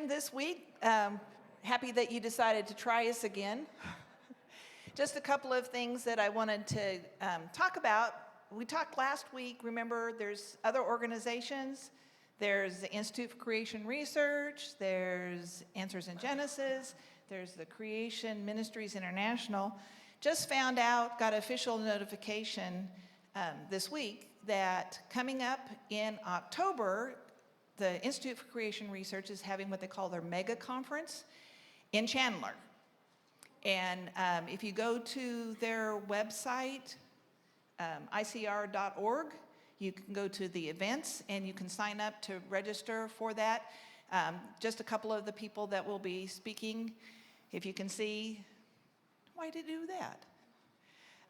again this week. Happy that you decided to try us again. Just a couple of things that I wanted to talk about. We talked last week, remember, there's other organizations. There's the Institute for Creation Research, there's Answers in Genesis, there's the Creation Ministries International. Just found out, got official notification this week that coming up in October, the Institute for Creation Research is having what they call their mega conference in Chandler. And if you go to their website, icr.org, you can go to the events and you can sign up to register for that. Just a couple of the people that will be speaking, if you can see, why did it do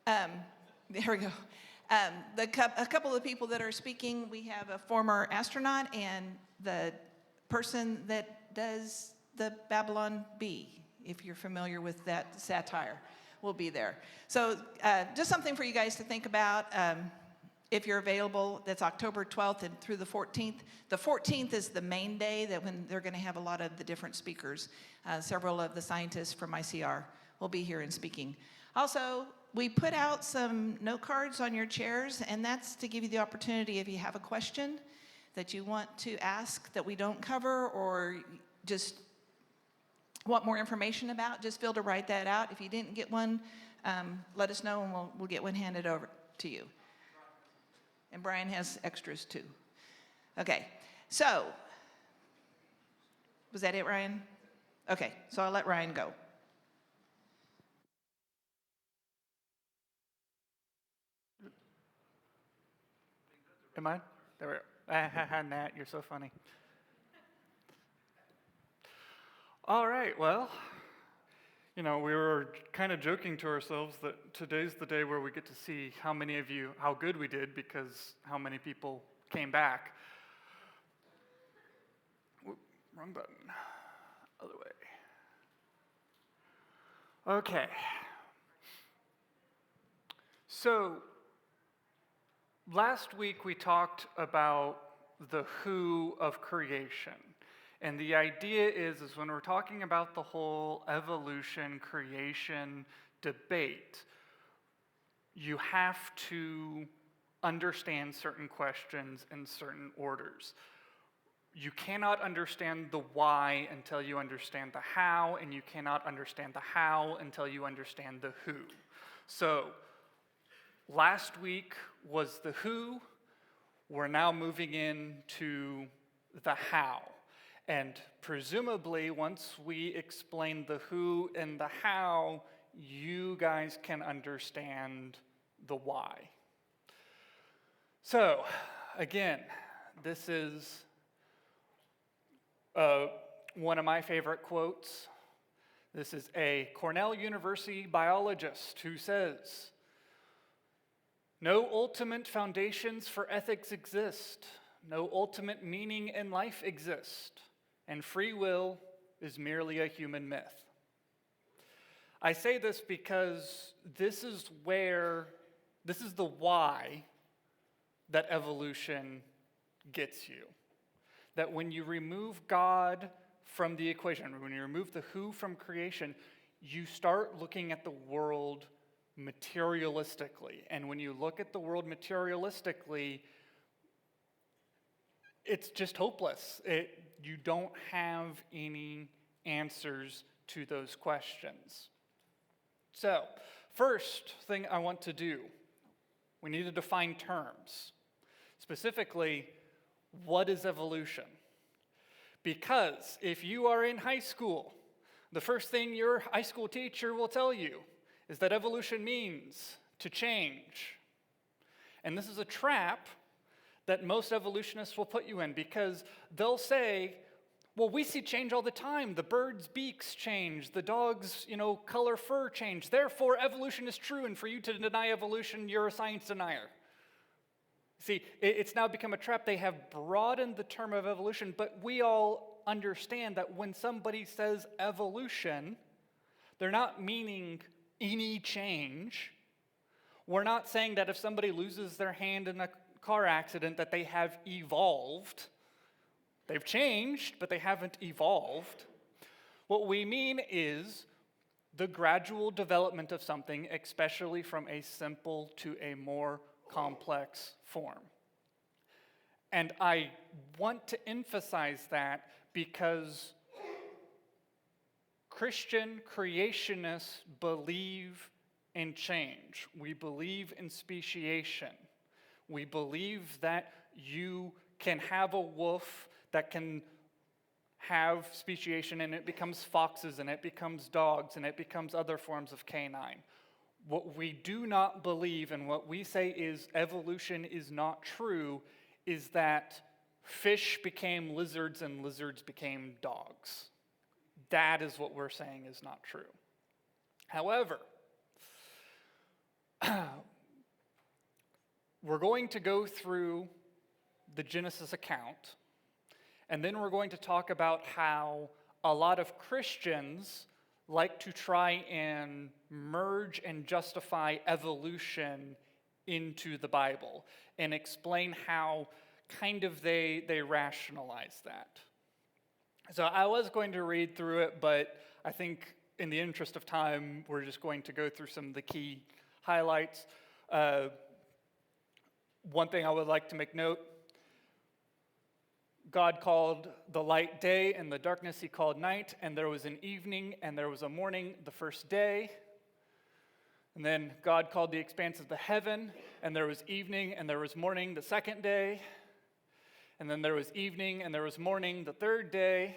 that? There we go. A couple of the people that are speaking, we have a former astronaut and the person that does the Babylon Bee, if you're familiar with that satire, will be there. So just something for you guys to think about. If you're available, that's October 12th and through the 14th. The 14th is the main day that when they're going to have a lot of the different speakers. Several of the scientists from ICR will be here and speaking. Also, we put out some note cards on your chairs, and that's to give you the opportunity if you have a question that you want to ask that we don't cover or just want more information about, just feel to write that out. If you didn't get one, let us know and we'll get one handed over to you. And Brian has extras too. Okay, so, was that it, Ryan? Okay, so I'll let Ryan go. Am I? There we go. Nat, you're so funny. All right, well, we were kind of joking to ourselves that today's the day where we get to see how many of you, how good we did because how many people came back. Whoop, wrong button. Other way. Okay. So, last week we talked about the who of creation. And the idea is when we're talking about the whole evolution, creation debate, you have to understand certain questions in certain orders. You cannot understand the why until you understand the how, and you cannot understand the how until you understand the who. So, last week was the who. We're now moving into the how. And presumably, once we explain the who and the how, you guys can understand the why. So, again, this is one of my favorite quotes. This is a Cornell University biologist who says, "No ultimate foundations for ethics exist. No ultimate meaning in life exists. And free will is merely a human myth." I say this because this is the why that evolution gets you. That when you remove God from the equation, when you remove the who from creation, you start looking at the world materialistically. And when you look at the world materialistically, it's just hopeless. You don't have any answers to those questions. So, first thing I want to do, we need to define terms. Specifically, what is evolution? Because if you are in high school, the first thing your high school teacher will tell you is that evolution means to change. And this is a trap that most evolutionists will put you in, because they'll say, well, we see change all the time. The birds' beaks change. The dogs, color fur change. Therefore, evolution is true, and for you to deny evolution, you're a science denier. See, it's now become a trap. They have broadened the term of evolution, but we all understand that when somebody says evolution, they're not meaning any change. We're not saying that if somebody loses their hand in a car accident that they have evolved. They've changed, but they haven't evolved. What we mean is the gradual development of something, especially from a simple to a more complex form. And I want to emphasize that because Christian creationists believe in change. We believe in speciation. We believe that you can have a wolf that can have speciation and it becomes foxes and it becomes dogs and it becomes other forms of canine. What we do not believe and what we say is evolution is not true is that fish became lizards and lizards became dogs. That is what we're saying is not true. However, we're going to go through the Genesis account, and then we're going to talk about how a lot of Christians like to try and merge and justify evolution into the Bible and explain how kind of they rationalize that. So I was going to read through it, but I think in the interest of time, we're just going to go through some of the key highlights. One thing I would like to make note, God called the light day, and the darkness he called night, and there was an evening, and there was a morning the first day. And then God called the expanse of the heaven, and there was evening, and there was morning the second day. And then there was evening, and there was morning the third day.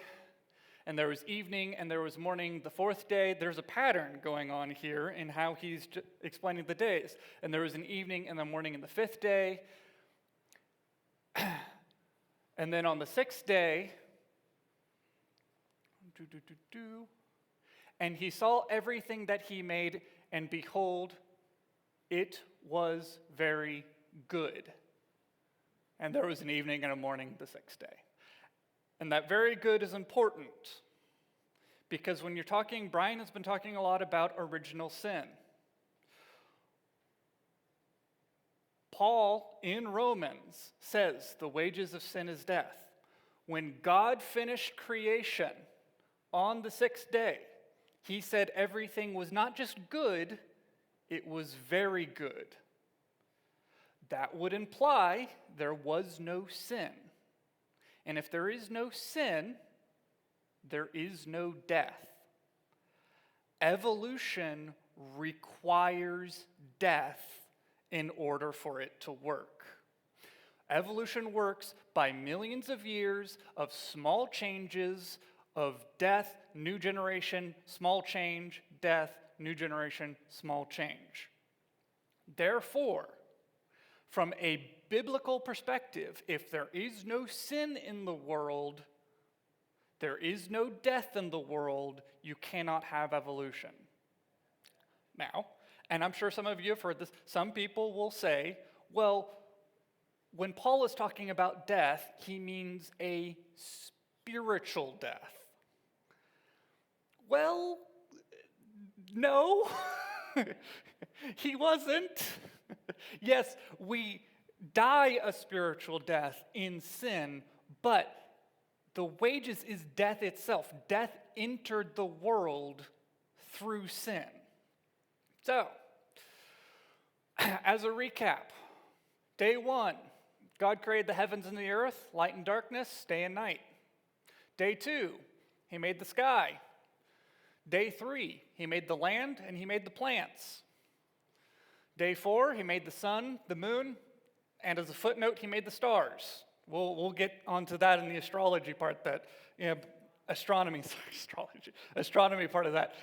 And there was evening, and there was morning the fourth day. There's a pattern going on here in how he's explaining the days. And there was an evening and a morning in the fifth day. And then on the sixth day, and he saw everything that he made, and behold, it was very good. And there was an evening and a morning the sixth day. And that very good is important because when you're talking, Brian has been talking a lot about original sin. Paul in Romans says the wages of sin is death. When God finished creation on the sixth day, he said everything was not just good, it was very good. That would imply there was no sin. And if there is no sin, there is no death. Evolution requires death in order for it to work. Evolution works by millions of years of small changes of death, new generation, small change, death, new generation, small change. Therefore, from a biblical perspective, if there is no sin in the world, there is no death in the world, you cannot have evolution. Now, and I'm sure some of you have heard this, some people will say, well, when Paul is talking about death, he means a spiritual death. Well, no, he wasn't. Yes, we die a spiritual death in sin, but the wages is death itself. Death entered the world through sin. So, as a recap, day one, God created the heavens and the earth, light and darkness, day and night. Day two, he made the sky. Day three, he made the land and he made the plants. Day four, he made the sun, the moon, and as a footnote, he made the stars. We'll get onto that in the astrology part, that, astronomy part of that.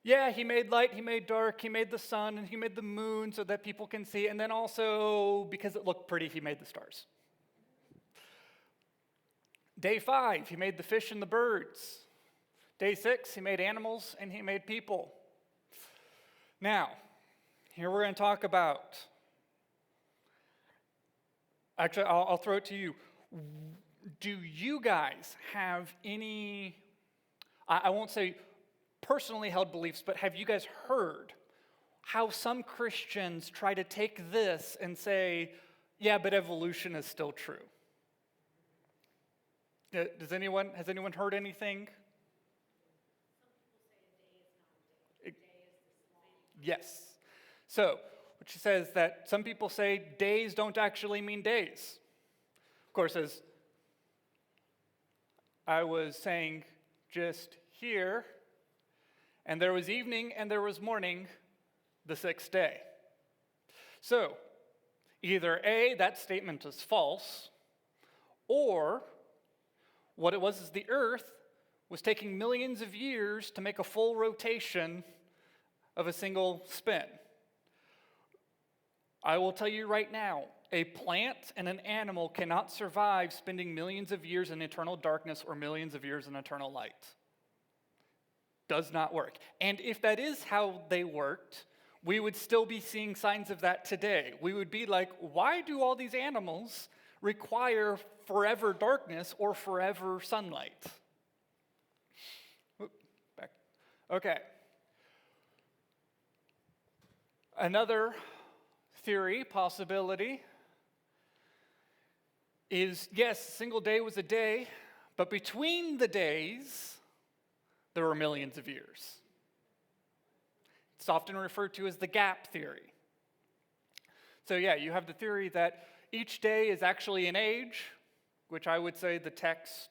Yeah, he made light, he made dark, he made the sun, and he made the moon so that people can see, and then also, because it looked pretty, he made the stars. Day 5, he made the fish and the birds. Day 6, he made animals and he made people. Now, here we're going to talk about, actually, I'll throw it to you. Do you guys have any, I won't say personally held beliefs, but have you guys heard how some Christians try to take this and say, Yeah, but evolution is still true. Has anyone heard anything? Yes. So, which says that some people say days don't actually mean days. Of course, as I was saying just here, and there was evening and there was morning the sixth day. So, either A, that statement is false, or what it was is the earth was taking millions of years to make a full rotation of a single spin. I will tell you right now, a plant and an animal cannot survive spending millions of years in eternal darkness or millions of years in eternal light. Does not work. And if that is how they worked, we would still be seeing signs of that today. We would be like, why do all these animals require forever darkness or forever sunlight? Back. Okay. Another theory, possibility, is yes, a single day was a day, but between the days, there were millions of years. It's often referred to as the gap theory. So yeah, you have the theory that each day is actually an age, which I would say the text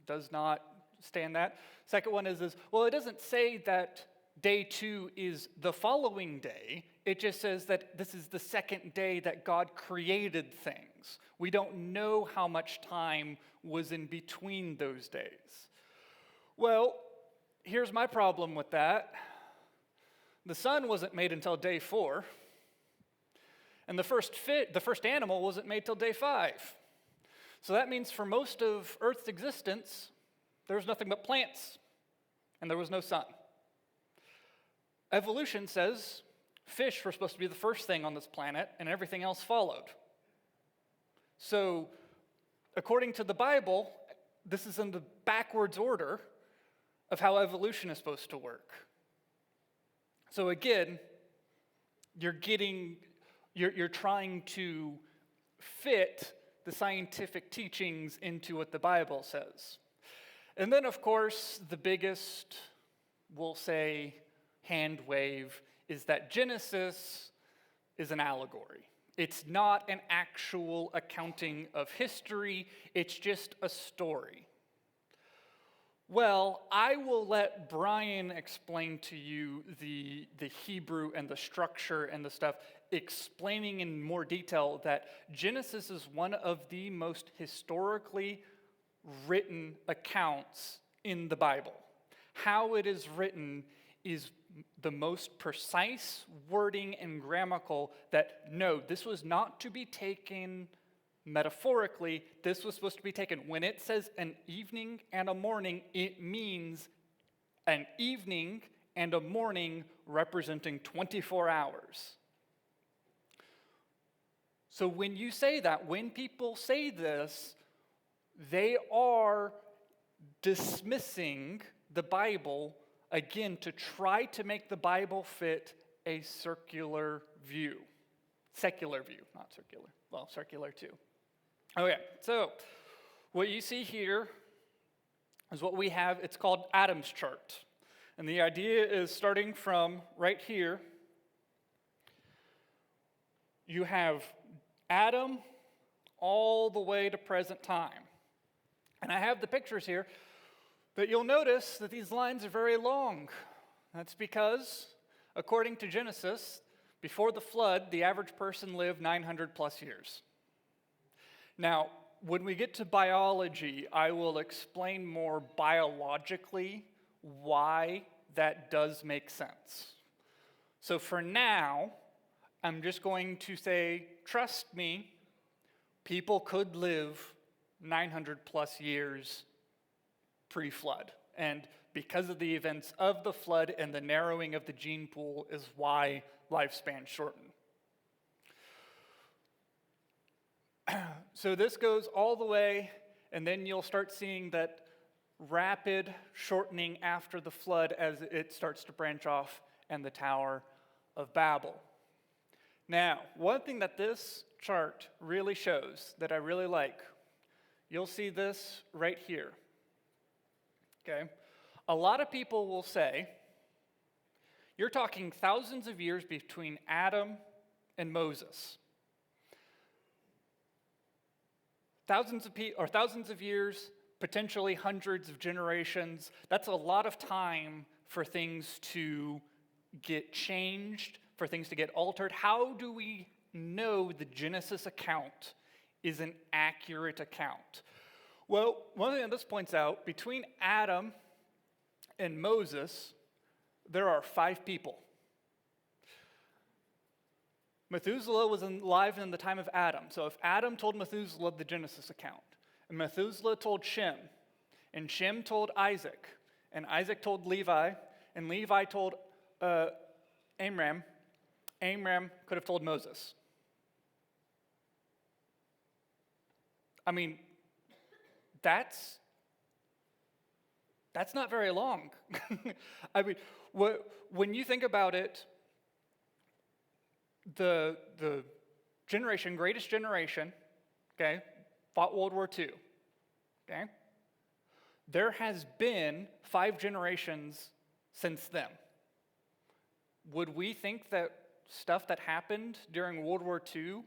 does not stand that. Second one is well, it doesn't say that day 2 is the following day. It just says that this is the second day that God created things. We don't know how much time was in between those days. Well, here's my problem with that. The sun wasn't made until day 4, and the first animal wasn't made till day 5. So that means for most of Earth's existence, there was nothing but plants, and there was no sun. Evolution says fish were supposed to be the first thing on this planet, and everything else followed. So, according to the Bible, this is in the backwards order of how evolution is supposed to work. So again, you're trying to fit the scientific teachings into what the Bible says. And then, of course, the biggest, we'll say, hand wave is that Genesis is an allegory. It's not an actual accounting of history, it's just a story. Well, I will let Brian explain to you the Hebrew and the structure and the stuff, explaining in more detail that Genesis is one of the most historically written accounts in the Bible. How it is written is the most precise wording and grammatical that, no, this was not to be taken metaphorically, this was supposed to be taken. When it says an evening and a morning, it means an evening and a morning representing 24 hours. So when you say that, when people say this, they are dismissing the Bible, again, to try to make the Bible fit a secular view, not circular. Well, circular too. Okay, so what you see here is what we have. It's called Adam's chart. And the idea is starting from right here. You have Adam all the way to present time. And I have the pictures here, but you'll notice that these lines are very long. That's because, according to Genesis, before the flood, the average person lived 900 plus years. Now, when we get to biology, I will explain more biologically why that does make sense. So for now, I'm just going to say, trust me, people could live 900 plus years pre-flood. And because of the events of the flood and the narrowing of the gene pool is why lifespan shortened. So this goes all the way, and then you'll start seeing that rapid shortening after the flood as it starts to branch off and the Tower of Babel. Now, one thing that this chart really shows that I really like, you'll see this right here. Okay? A lot of people will say, you're talking thousands of years between Adam and Moses. Thousands of years, potentially hundreds of generations. That's a lot of time for things to get changed, for things to get altered. How do we know the Genesis account is an accurate account? Well, one thing that this points out, between Adam and Moses, there are 5 people. Methuselah was alive in the time of Adam. So if Adam told Methuselah the Genesis account, and Methuselah told Shem, and Shem told Isaac, and Isaac told Levi, and Levi told Amram, Amram could have told Moses. I mean, that's not very long. I mean, when you think about it, the generation, greatest generation, okay, fought World War II, okay? There has been 5 generations since then. Would we think that stuff that happened during World War II,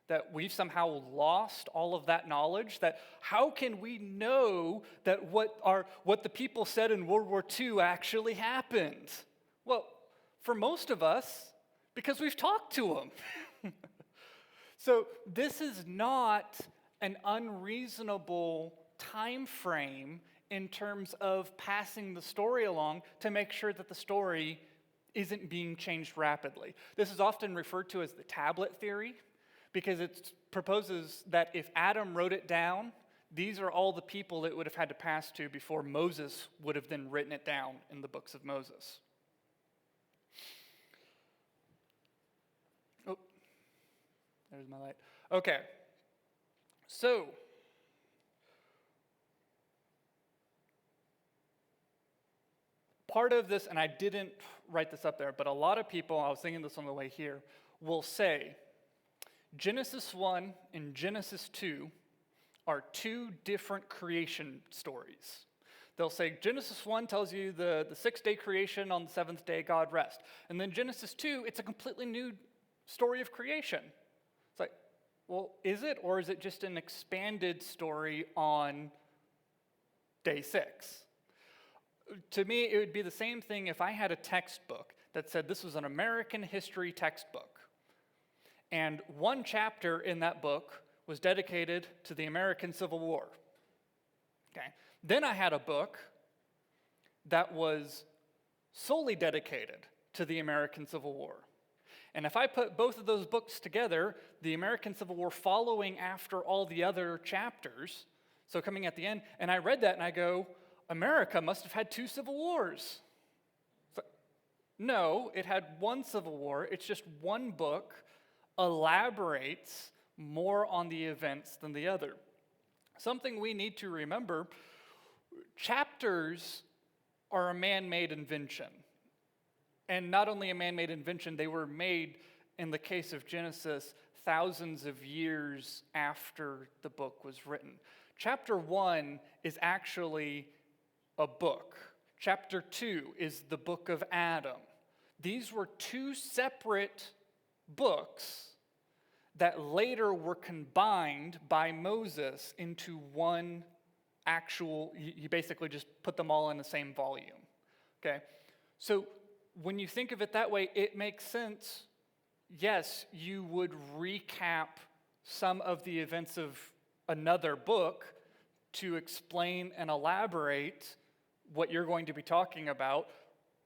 that we've somehow lost all of that knowledge? That how can we know that what the people said in World War II actually happened? Well, for most of us, because we've talked to them. So this is not an unreasonable time frame in terms of passing the story along to make sure that the story isn't being changed rapidly. This is often referred to as the tablet theory, because it proposes that if Adam wrote it down, these are all the people it would have had to pass to before Moses would have then written it down in the books of Moses. Oh, there's my light. Okay, so part of this, and I didn't write this up there, but a lot of people, I was thinking this on the way here, will say Genesis 1 and Genesis 2 are 2 different creation stories. They'll say Genesis 1 tells you the 6-day creation, on the 7th day God rest. And then Genesis 2, it's a completely new story of creation. It's like, well, is it, or is it just an expanded story on day 6? To me, it would be the same thing if I had a textbook that said this was an American history textbook. And one chapter in that book was dedicated to the American Civil War. Okay. Then I had a book that was solely dedicated to the American Civil War. And if I put both of those books together, the American Civil War following after all the other chapters, so coming at the end, and I read that and I go, America must have had 2 civil wars. No, it had 1 civil war. It's just one book elaborates more on the events than the other. Something we need to remember, chapters are a man-made invention. And not only a man-made invention, they were made, in the case of Genesis, thousands of years after the book was written. Chapter 1 is actually a book. Chapter 2 is the book of Adam. These were 2 separate books that later were combined by Moses into one actual, you basically just put them all in the same volume. Okay? So when you think of it that way, it makes sense. Yes, you would recap some of the events of another book to explain and elaborate what you're going to be talking about.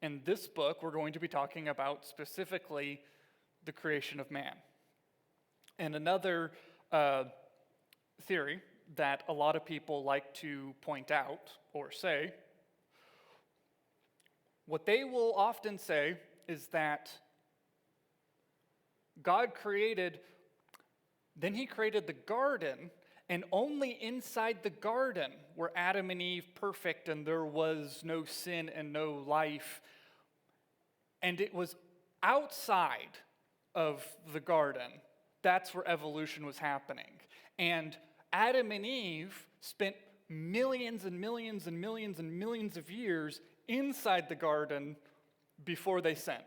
In this book, we're going to be talking about specifically the creation of man. And another theory that a lot of people like to point out or say, what they will often say is that God created, then he created the garden, and only inside the garden were Adam and Eve perfect, and there was no sin and no life. And it was outside of the garden. That's where evolution was happening. And Adam and Eve spent millions and millions and millions and millions of years inside the garden before they sinned.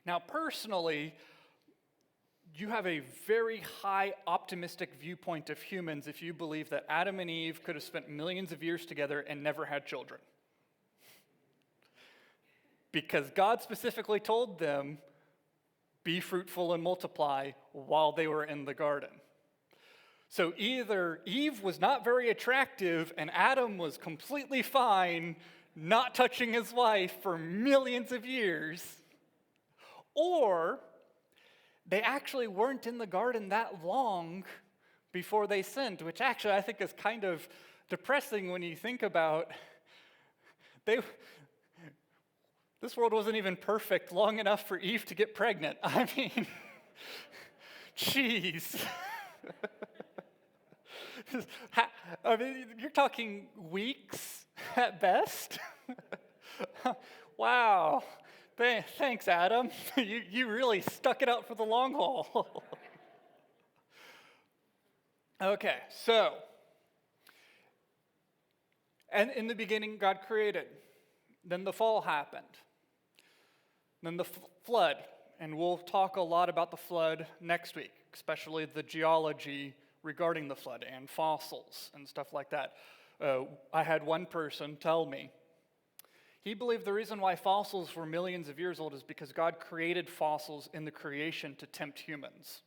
Now, personally, you have a very high optimistic viewpoint of humans if you believe that Adam and Eve could have spent millions of years together and never had children. Because God specifically told them, be fruitful and multiply while they were in the garden. So either Eve was not very attractive and Adam was completely fine not touching his wife for millions of years, or they actually weren't in the garden that long before they sinned, which actually I think is kind of depressing when you think about this world wasn't even perfect long enough for Eve to get pregnant. I mean, jeez. I mean, you're talking weeks at best. Wow. Thanks, Adam. You really stuck it out for the long haul. Okay, so, and in the beginning, God created. Then the fall happened. Then the flood. And we'll talk a lot about the flood next week, especially the geology regarding the flood and fossils and stuff like that. I had one person tell me, he believed the reason why fossils were millions of years old is because God created fossils in the creation to tempt humans.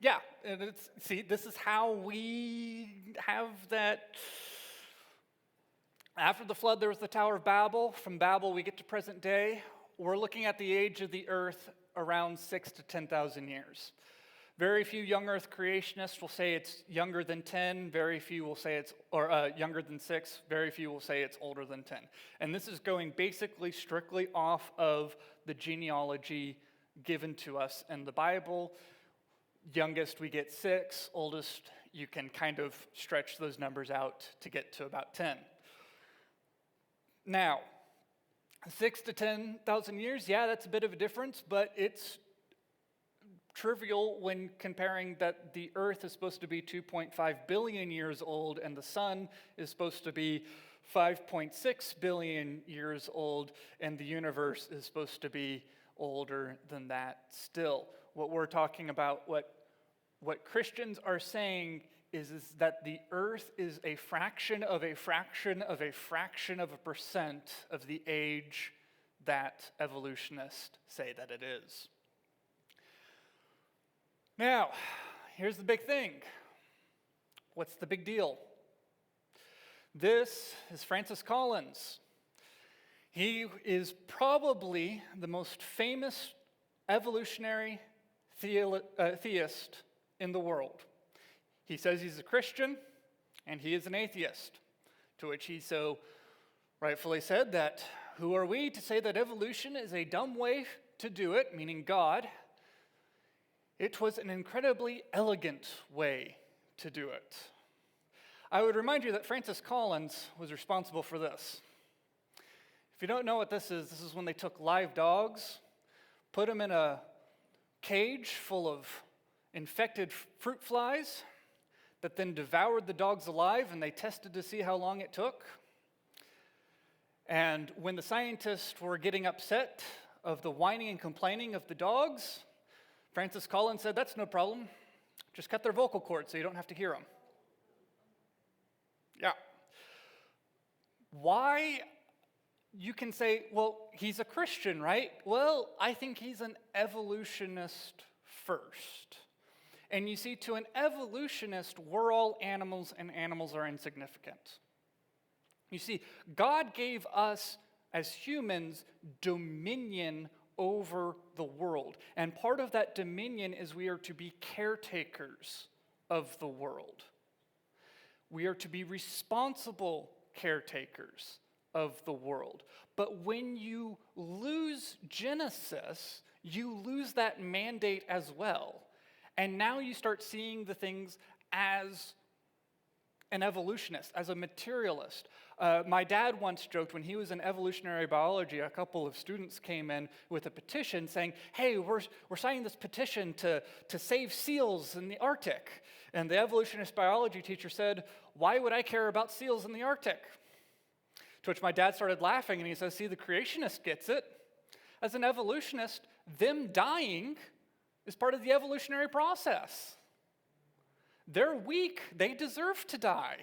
Yeah, and see, this is how we have that. After the flood, there was the Tower of Babel. From Babel, we get to present day. We're looking at the age of the earth around 6,000 to 10,000 years. Very few young earth creationists will say it's younger than 10. Very few will say it's younger than 6. Very few will say it's older than 10. And this is going basically strictly off of the genealogy given to us in the Bible. Youngest, we get 6. Oldest, you can kind of stretch those numbers out to get to about 10. Now, 6,000 to 10,000 years, yeah, that's a bit of a difference, but it's trivial when comparing that the earth is supposed to be 2.5 billion years old and the sun is supposed to be 5.6 billion years old and the universe is supposed to be older than that still. What we're talking about, what Christians are saying is that the earth is a fraction of a fraction of a fraction of a percent of the age that evolutionists say that it is. Now, here's the big thing. What's the big deal? This is Francis Collins. He is probably the most famous evolutionary theist in the world. He says he's a Christian, and he is an atheist, to which he so rightfully said that, who are we to say that evolution is a dumb way to do it, meaning God? It was an incredibly elegant way to do it. I would remind you that Francis Collins was responsible for this. If you don't know what this is when they took live dogs, put them in a cage full of infected fruit flies that then devoured the dogs alive, and they tested to see how long it took. And when the scientists were getting upset of the whining and complaining of the dogs, Francis Collins said, that's no problem. Just cut their vocal cords so you don't have to hear them. Yeah. Why? You can say, well, he's a Christian, right? Well, I think he's an evolutionist first. And you see, to an evolutionist, we're all animals and animals are insignificant. You see, God gave us as humans dominion over the world. And part of that dominion is we are to be caretakers of the world. We are to be responsible caretakers of the world. But when you lose Genesis, you lose that mandate as well. And now you start seeing the things as an evolutionist, as a materialist. My dad once joked when he was in evolutionary biology, a couple of students came in with a petition saying, hey, we're signing this petition to save seals in the Arctic. And the evolutionist biology teacher said, why would I care about seals in the Arctic? To which my dad started laughing and he says, see, the creationist gets it. As an evolutionist, them dying is part of the evolutionary process. They're weak. They deserve to die.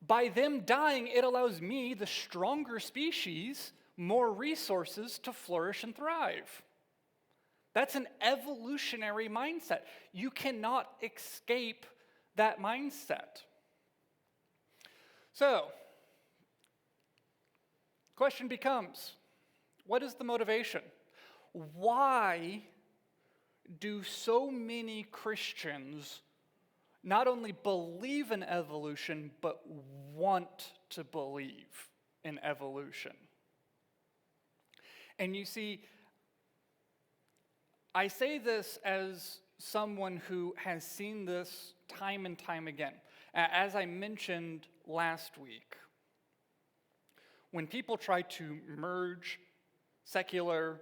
By them dying, it allows me, the stronger species, more resources to flourish and thrive. That's an evolutionary mindset. You cannot escape that mindset. So, question becomes, what is the motivation? Why do so many Christians not only believe in evolution, but want to believe in evolution? And you see, I say this as someone who has seen this time and time again. As I mentioned last week, when people try to merge secular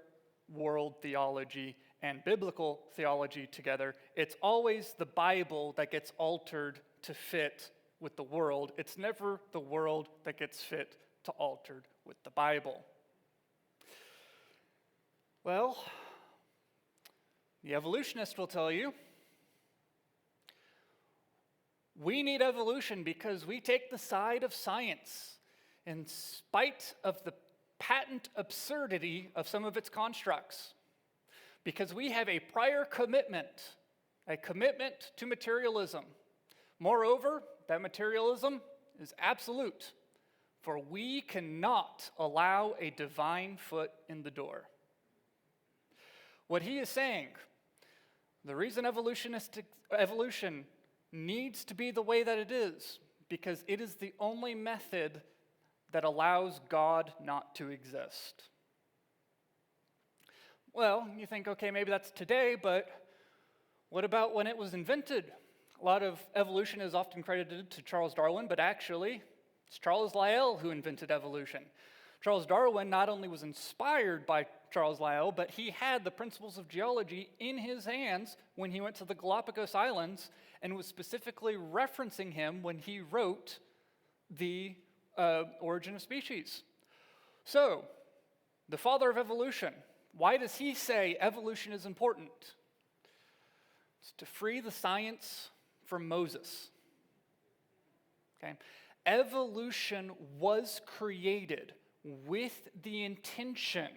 world theology and biblical theology together, it's always the Bible that gets altered to fit with the world. It's never the world that gets fit to altered with the Bible. Well, the evolutionist will tell you, we need evolution because we take the side of science in spite of the patent absurdity of some of its constructs. Because we have a prior commitment, a commitment to materialism. Moreover, that materialism is absolute, for we cannot allow a divine foot in the door. What he is saying, the reason evolution needs to be the way that it is, because it is the only method that allows God not to exist. Well, you think, okay, maybe that's today, but what about when it was invented? A lot of evolution is often credited to Charles Darwin, but actually, it's Charles Lyell who invented evolution. Charles Darwin not only was inspired by Charles Lyell, but he had the principles of geology in his hands when he went to the Galapagos Islands and was specifically referencing him when he wrote the Origin of Species. So, the father of evolution, why does he say evolution is important? It's to free the science from Moses. Okay? Evolution was created with the intention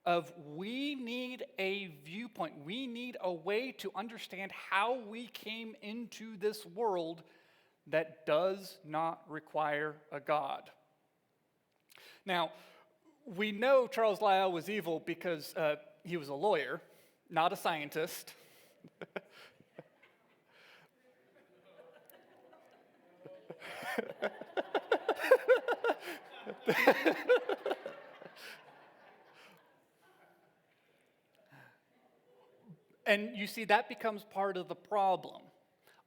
of we need a viewpoint, we need a way to understand how we came into this world that does not require a God. Now, we know Charles Lyell was evil because he was a lawyer, not a scientist. And you see, that becomes part of the problem.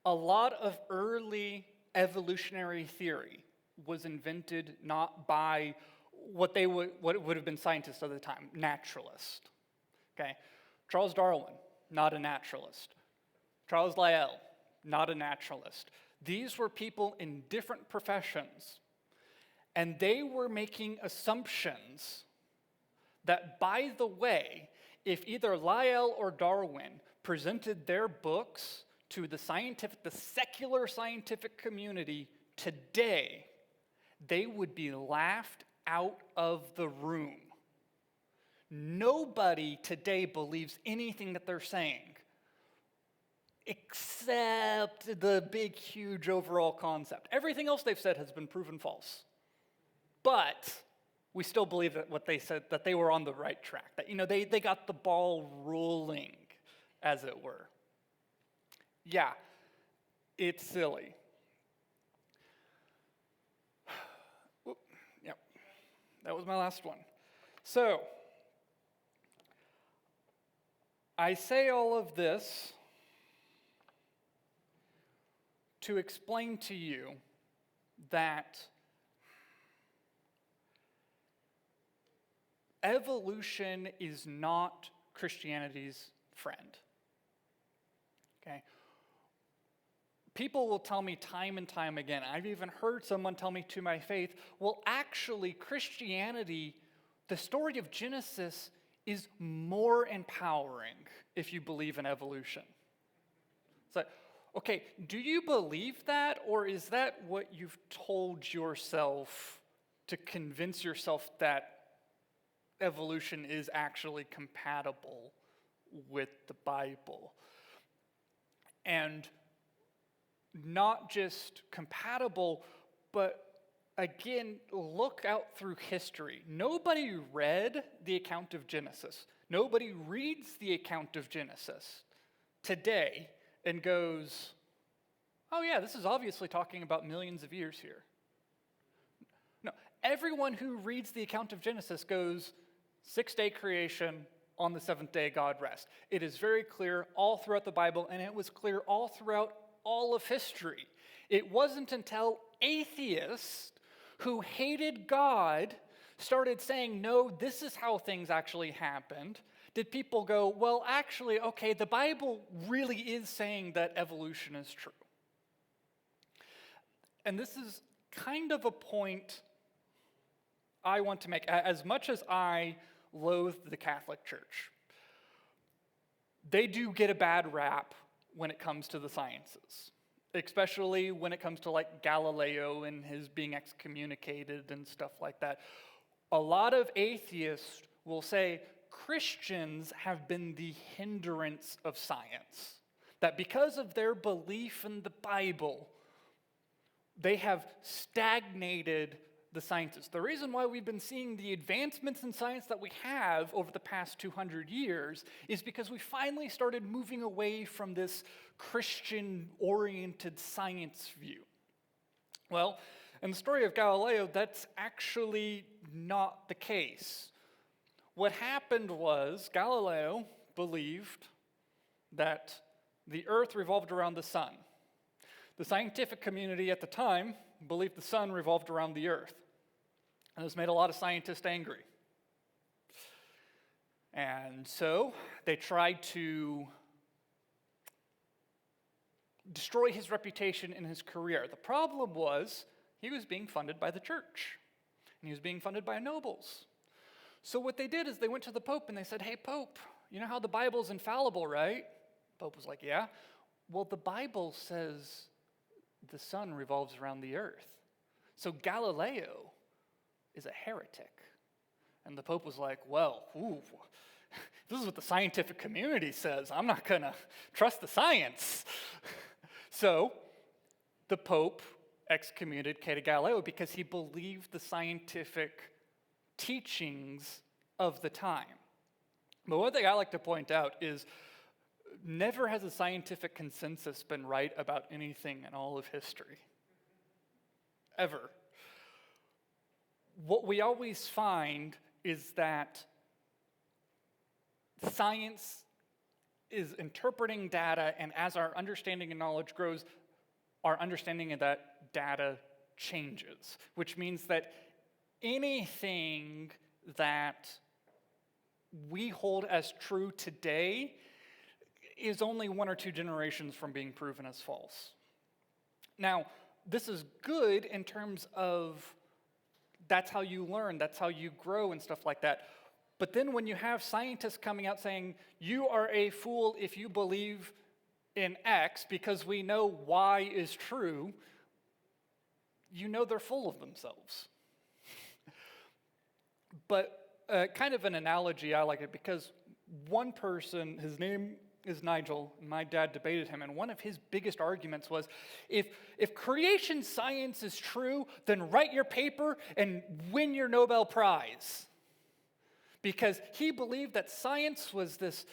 A lot of early evolutionary theory was invented not by what would have been scientists of the time, naturalists. Okay? Charles Darwin, not a naturalist. Charles Lyell, not a naturalist. These were people in different professions, and they were making assumptions that, by the way, if either Lyell or Darwin presented their books to the secular scientific community today, they would be laughed out of the room. Nobody today believes anything that they're saying, except the big, huge overall concept. Everything else they've said has been proven false. But we still believe that what they said, that they were on the right track, that, they got the ball rolling, as it were. Yeah, it's silly. Yep, that was my last one. So, I say all of this to explain to you that evolution is not Christianity's friend. Okay? People will tell me time and time again, I've even heard someone tell me to my faith, well, actually, Christianity, the story of Genesis, is more empowering if you believe in evolution. It's like, okay, do you believe that, or is that what you've told yourself to convince yourself that evolution is actually compatible with the Bible? And not just compatible, but again, look out through history. Nobody read the account of Genesis. Nobody reads the account of Genesis today and goes, oh yeah, this is obviously talking about millions of years here. No, everyone who reads the account of Genesis goes, 6-day creation, on the seventh day God rest. It is very clear all throughout the Bible, and it was clear all throughout all of history. It wasn't until atheists who hated God started saying, no, this is how things actually happened, did people go, well, actually, okay, the Bible really is saying that evolution is true. And this is kind of a point I want to make. As much as I loathe the Catholic Church, they do get a bad rap when it comes to the sciences, especially when it comes to like Galileo and his being excommunicated and stuff like that. A lot of atheists will say Christians have been the hindrance of science, that because of their belief in the Bible, they have stagnated the sciences. The reason why we've been seeing the advancements in science that we have over the past 200 years is because we finally started moving away from this Christian-oriented science view. Well, in the story of Galileo, that's actually not the case. What happened was Galileo believed that the earth revolved around the sun. The scientific community at the time believed the sun revolved around the earth. And this made a lot of scientists angry. And so they tried to destroy his reputation in his career. The problem was he was being funded by the church, and he was being funded by nobles. So what they did is they went to the Pope and they said, hey, Pope, you know how the Bible's infallible, right? The Pope was like, yeah. Well, the Bible says the sun revolves around the earth. So Galileo is a heretic. And the Pope was like, well, this is what the scientific community says. I'm not going to trust the science. So the Pope excommunicated Galileo because he believed the scientific teachings of the time. But one thing I like to point out is never has a scientific consensus been right about anything in all of history. Ever. What we always find is that science is interpreting data, and as our understanding and knowledge grows, our understanding of that data changes, which means that anything that we hold as true today is only 1 or 2 generations from being proven as false. Now, this is good in terms of that's how you learn, that's how you grow and stuff like that. But then when you have scientists coming out saying, you are a fool if you believe in X because we know Y is true, you know they're full of themselves. But kind of an analogy, I like it, because one person, his name is Nigel, and my dad debated him, and one of his biggest arguments was, if creation science is true, then write your paper and win your Nobel Prize. Because he believed that science was this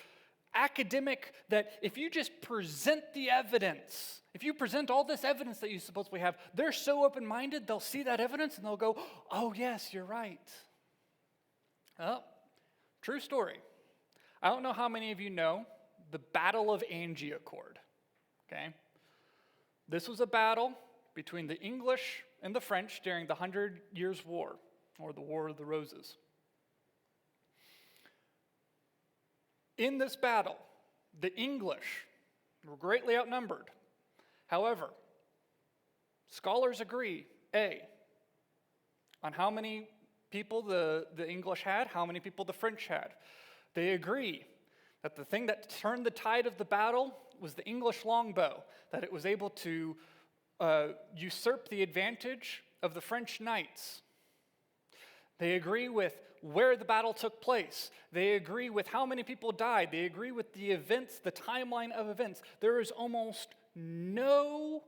academic, that if you just present the evidence, if you present all this evidence that you supposedly have, they're so open-minded, they'll see that evidence and they'll go, oh yes, you're right. Well, true story. I don't know how many of you know the Battle of Agincourt, okay? This was a battle between the English and the French during the 100 Years' War, or the War of the Roses. In this battle, the English were greatly outnumbered. However, scholars agree, A, on how many people the English had, how many people the French had. They agree that the thing that turned the tide of the battle was the English longbow, that it was able to usurp the advantage of the French knights. They agree with where the battle took place. They agree with how many people died. They agree with the events, the timeline of events. There is almost no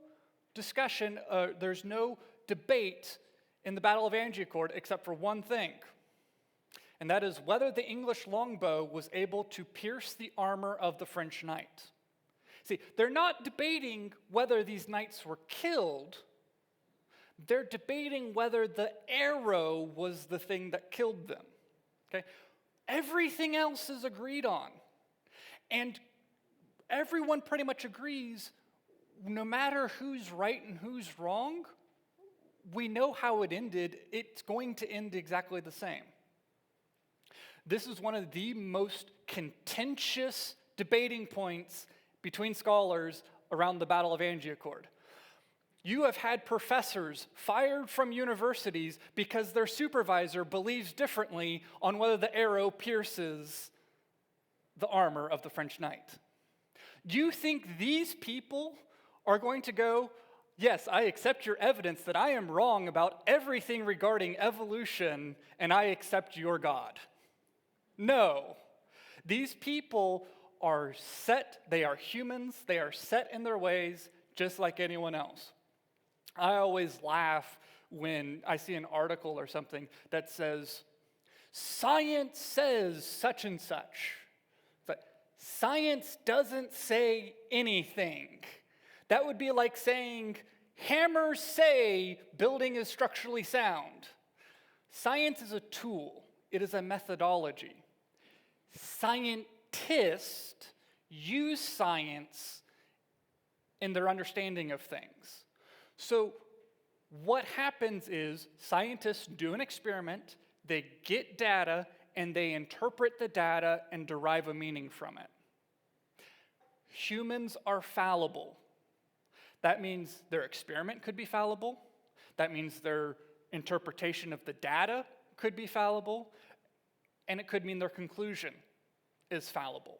discussion, there's no debate in the Battle of Agincourt except for one thing, and that is whether the English longbow was able to pierce the armor of the French knight. See, they're not debating whether these knights were killed. They're debating whether the arrow was the thing that killed them. Okay? Everything else is agreed on. And everyone pretty much agrees, no matter who's right and who's wrong, we know how it ended. It's going to end exactly the same. This is one of the most contentious debating points between scholars around the Battle of Agincourt. You have had professors fired from universities because their supervisor believes differently on whether the arrow pierces the armor of the French knight. Do you think these people are going to go, yes, I accept your evidence that I am wrong about everything regarding evolution, and I accept your God? No. These people are set, they are humans, they are set in their ways just like anyone else. I always laugh when I see an article or something that says, science says such and such. But science doesn't say anything. That would be like saying, hammers say building is structurally sound. Science is a tool. It is a methodology. Scientists use science in their understanding of things. So what happens is scientists do an experiment, they get data, and they interpret the data and derive a meaning from it. Humans are fallible. That means their experiment could be fallible. That means their interpretation of the data could be fallible. And it could mean their conclusion is fallible.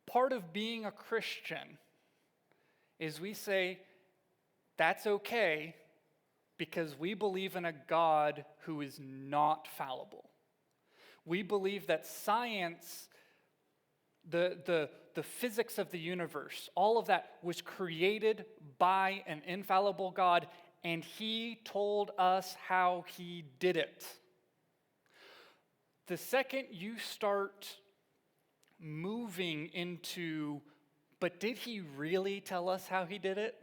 Part of being a Christian is we say, that's okay because we believe in a God who is not fallible. We believe that science, the physics of the universe, all of that was created by an infallible God, and he told us how he did it. The second you start moving into, but did he really tell us how he did it?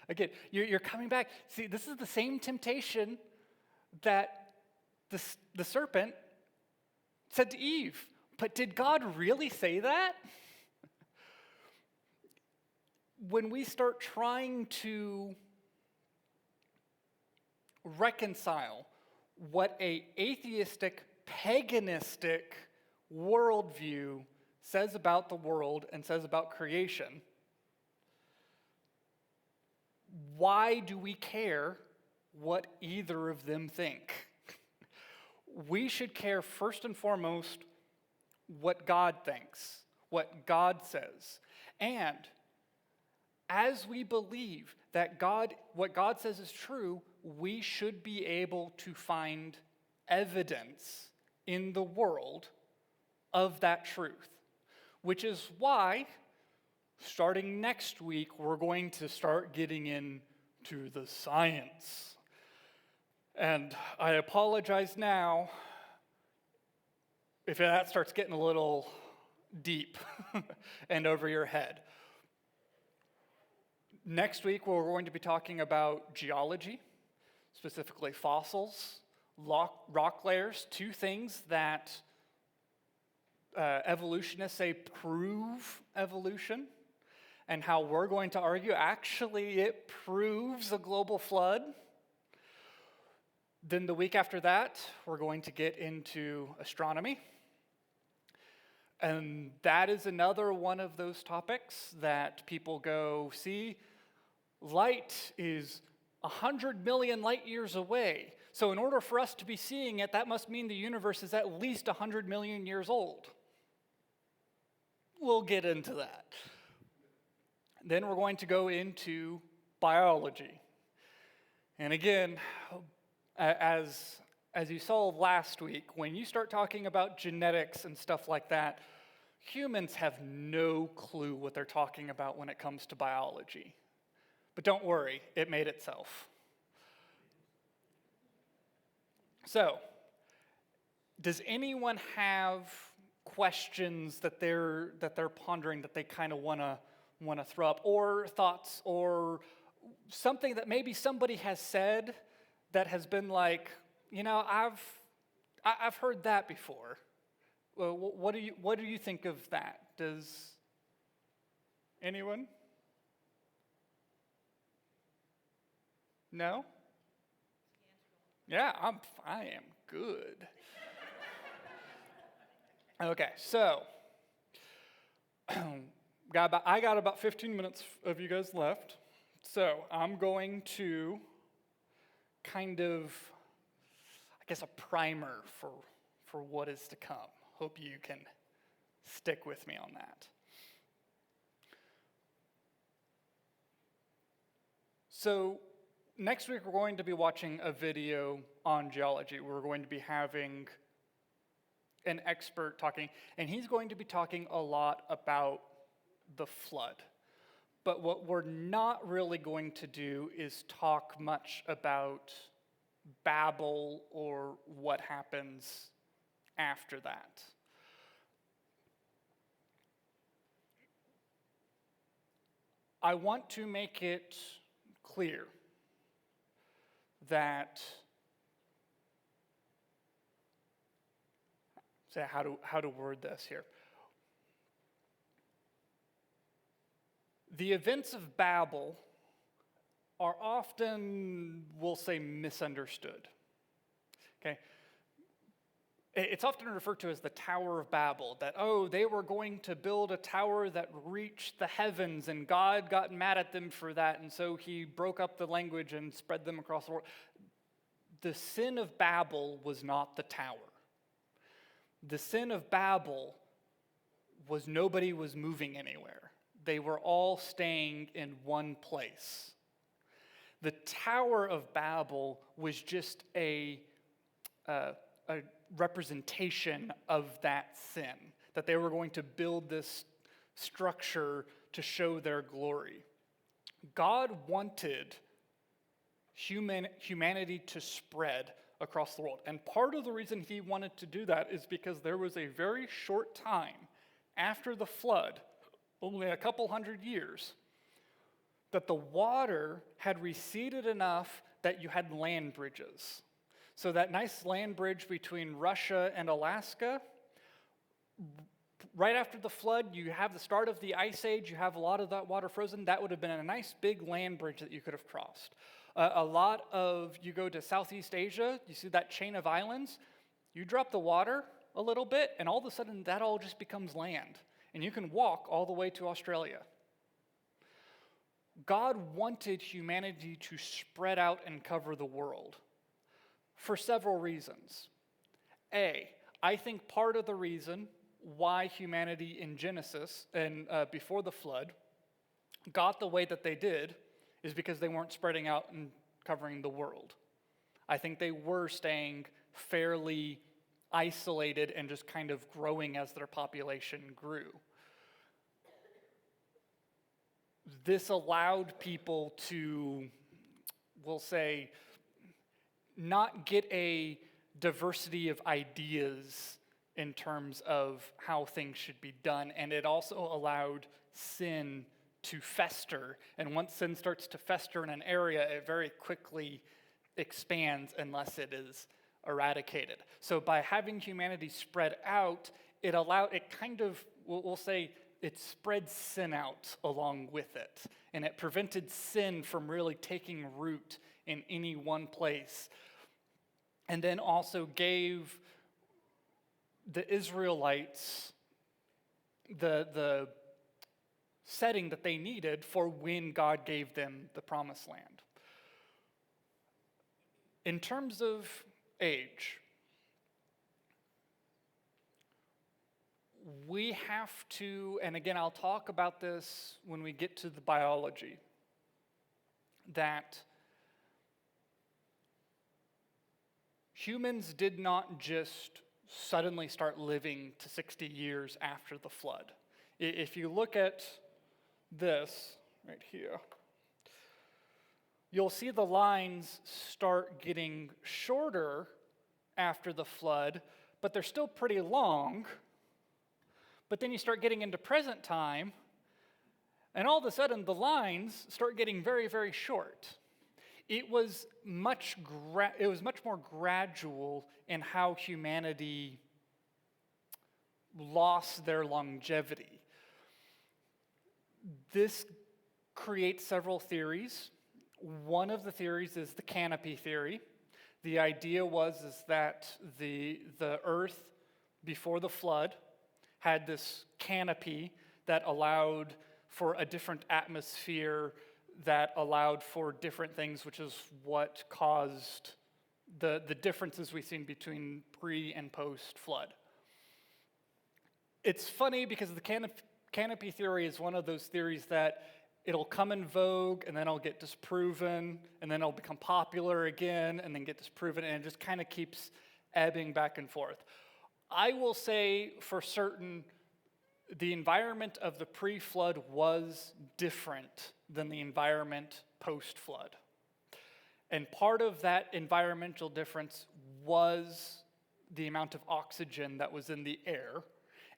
Again, you're coming back. See, this is the same temptation that the serpent said to Eve. But did God really say that? When we start trying to reconcile what an atheistic, paganistic worldview says about the world and says about creation, why do we care what either of them think? We should care first and foremost what God thinks, what God says. And as we believe that what God says is true, we should be able to find evidence in the world of that truth. Which is why, starting next week, we're going to start getting into the science. And I apologize now if that starts getting a little deep and over your head. Next week, we're going to be talking about geology, specifically fossils, rock layers, two things that evolutionists say prove evolution. and how we're going to argue actually it proves a global flood. Then the week after that, we're going to get into astronomy. And that is another one of those topics that people go, see, light is 100 million light years away. So in order for us to be seeing it, that must mean the universe is at least 100 million years old. We'll get into that. Then we're going to go into biology. And again, as you saw last week, when you start talking about genetics and stuff like that, humans have no clue what they're talking about when it comes to biology. But don't worry, it made itself. So, does anyone have questions that they're pondering that they kind of want to throw up, or thoughts, or something that maybe somebody has said that has been like, you know, I've heard that before. Well, what do you think of that? Does anyone? No? Yeah, I am good. Okay, so I got about 15 minutes of you guys left. So I'm going to kind of, I guess, a primer for what is to come. Hope you can stick with me on that. So next week we're going to be watching a video on geology. We're going to be having an expert talking, and he's going to be talking a lot about the flood. But what we're not really going to do is talk much about Babel or what happens after that. I want to make it clear that, say how to word this here. The events of Babel are often, we'll say, misunderstood. Okay? It's often referred to as the Tower of Babel, that, oh, they were going to build a tower that reached the heavens, and God got mad at them for that, and so he broke up the language and spread them across the world. The sin of Babel was not the tower. The sin of Babel was nobody was moving anywhere. They were all staying in one place. The Tower of Babel was just a representation of that sin, that they were going to build this structure to show their glory. God wanted humanity to spread across the world. And part of the reason he wanted to do that is because there was a very short time after the flood, only a couple hundred years, that the water had receded enough that you had land bridges. So that nice land bridge between Russia and Alaska, right after the flood, you have the start of the ice age, you have a lot of that water frozen. That would have been a nice big land bridge that you could have crossed. You go to Southeast Asia, you see that chain of islands, you drop the water a little bit, and all of a sudden that all just becomes land. And you can walk all the way to Australia. God wanted humanity to spread out and cover the world for several reasons. I think part of the reason why humanity in Genesis and before the flood got the way that they did is because they weren't spreading out and covering the world. I think they were staying fairly isolated and just kind of growing as their population grew. This allowed people to, we'll say, not get a diversity of ideas in terms of how things should be done, and it also allowed sin to fester. And once sin starts to fester in an area, it very quickly expands unless it is eradicated. So by having humanity spread out, it kind of, we'll say, it spread sin out along with it, and it prevented sin from really taking root in any one place. And then also gave the Israelites the setting that they needed for when God gave them the promised land. In terms of age, we have to, and again, I'll talk about this when we get to the biology, that humans did not just suddenly start living to 60 years after the flood. If you look at this right here, you'll see the lines start getting shorter after the flood, but they're still pretty long. But then you start getting into present time, and all of a sudden the lines start getting very, very short. It was much more gradual in how humanity lost their longevity. This creates several theories. One of the theories is the canopy theory. The idea was that the earth before the flood had this canopy that allowed for a different atmosphere, that allowed for different things, which is what caused the differences we've seen between pre and post-flood. It's funny because the canopy theory is one of those theories that it'll come in vogue, and then it'll get disproven, and then it'll become popular again, and then get disproven, and it just kind of keeps ebbing back and forth. I will say for certain, the environment of the pre-flood was different than the environment post-flood. And part of that environmental difference was the amount of oxygen that was in the air.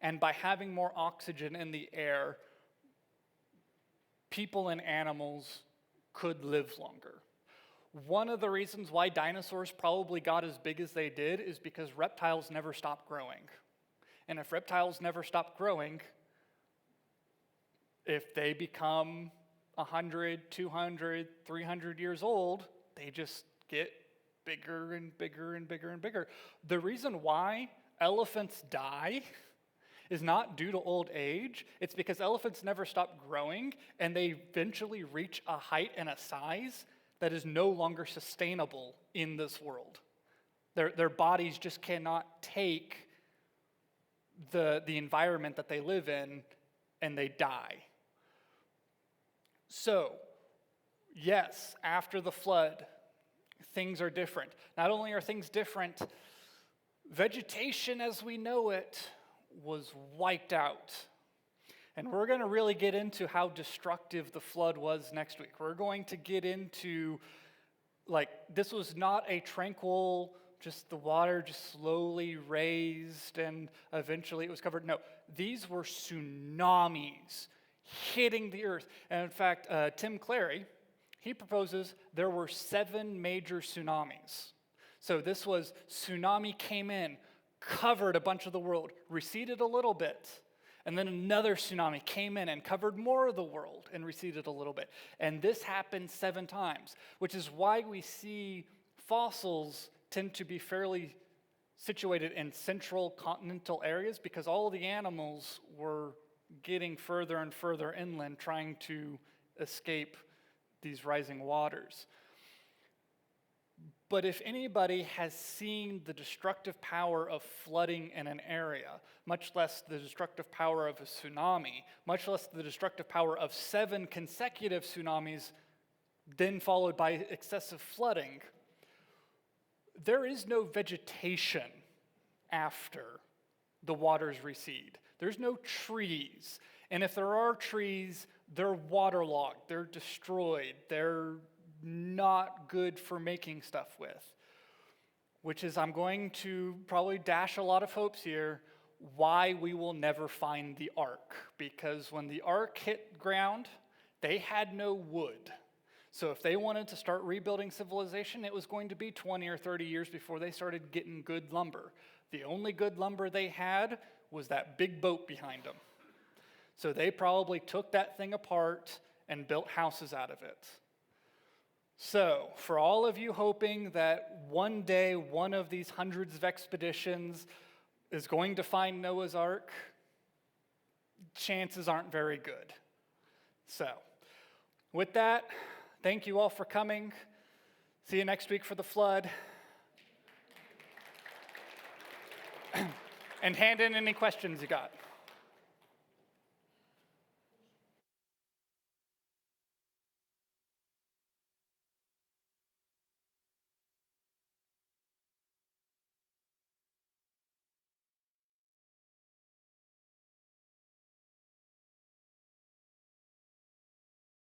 And by having more oxygen in the air, people and animals could live longer. One of the reasons why dinosaurs probably got as big as they did is because reptiles never stopped growing. And if reptiles never stop growing, if they become 100, 200, 300 years old, they just get bigger and bigger and bigger and bigger. The reason why elephants die is not due to old age. It's because elephants never stop growing, and they eventually reach a height and a size that is no longer sustainable in this world. Their bodies just cannot take the environment that they live in, and they die. So, yes, after the flood, things are different. Not only are things different, vegetation as we know it was wiped out. And we're going to really get into how destructive the flood was next week. We're going to get into, this was not a tranquil, just the water just slowly raised and eventually it was covered. No, these were tsunamis hitting the earth. And in fact, Tim Clary, he proposes there were 7 major tsunamis. So this was, tsunami came in, covered a bunch of the world, receded a little bit, and then another tsunami came in and covered more of the world and receded a little bit. And this happened 7 times, which is why we see fossils tend to be fairly situated in central continental areas, because all of the animals were getting further and further inland trying to escape these rising waters. But if anybody has seen the destructive power of flooding in an area, much less the destructive power of a tsunami, much less the destructive power of 7 consecutive tsunamis, then followed by excessive flooding, there is no vegetation after the waters recede. There's no trees. And if there are trees, they're waterlogged, they're destroyed, they're not good for making stuff with. Which is, I'm going to probably dash a lot of hopes here, why we will never find the ark. Because when the ark hit ground, they had no wood. So if they wanted to start rebuilding civilization, it was going to be 20 or 30 years before they started getting good lumber. The only good lumber they had was that big boat behind them. So they probably took that thing apart and built houses out of it. So, for all of you hoping that one day one of these hundreds of expeditions is going to find Noah's Ark, chances aren't very good. So, with that, thank you all for coming. See you next week for the flood. And hand in any questions you got.